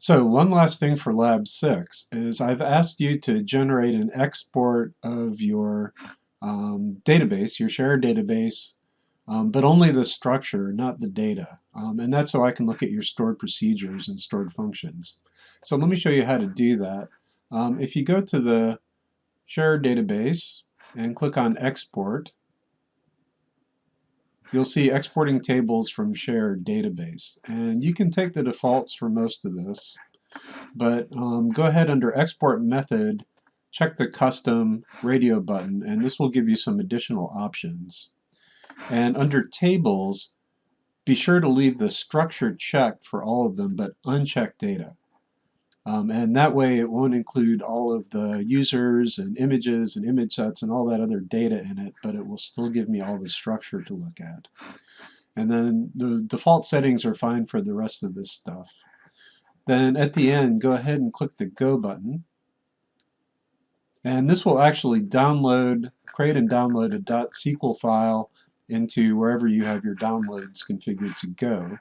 So one last thing for Lab 6 is I've asked you to generate an export of your database, your shared database, but only the structure, not the data. And that's so I can look at your stored procedures and stored functions. So let me show you how to do that. If you go to the shared database and click on Export, you'll see exporting tables from shared database. And you can take the defaults for most of this. But go ahead under Export Method, check the Custom Radio button, and this will give you some additional options. And under Tables, be sure to leave the structure checked for all of them, but uncheck data. And that way it won't include all of the users and images and image sets and all that other data in it, but it will still give me all the structure to look at. And then the default settings are fine for the rest of this stuff. Then at the end, go ahead and click the Go button. And this will actually create and download a .sql file into wherever you have your downloads configured to go.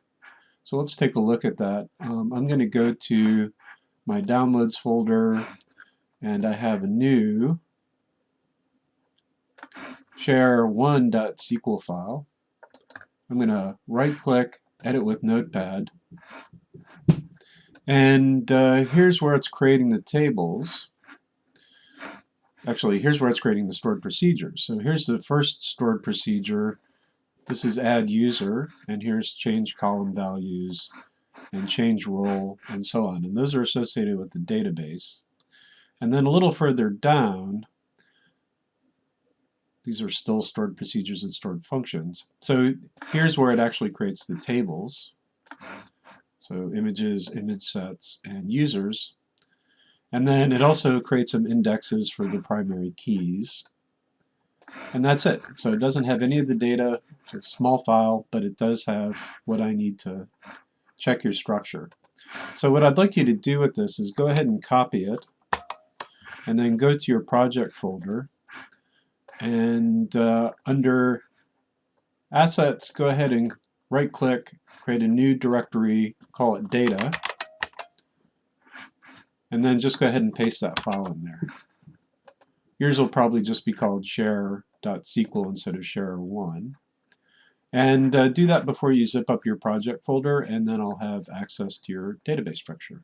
So let's take a look at that. I'm going to go to my downloads folder, and I have a new share1.sql file. I'm going to right-click, edit with Notepad. And here's where it's creating the tables. Actually, here's where it's creating the stored procedures. So here's the first stored procedure. This is add user, and here's change column values, and change role, and so on. And those are associated with the database. And then a little further down, these are still stored procedures and stored functions. So here's where it actually creates the tables. So images, image sets, and users. And then it also creates some indexes for the primary keys. And that's it. So it doesn't have any of the data. It's a small file, but it does have what I need to check your structure. So what I'd like you to do with this is go ahead and copy it, and then go to your project folder, and under Assets, go ahead and right-click, create a new directory, call it Data, and then just go ahead and paste that file in there. Yours will probably just be called share.sql instead of share1. And do that before you zip up your project folder, and then I'll have access to your database structure.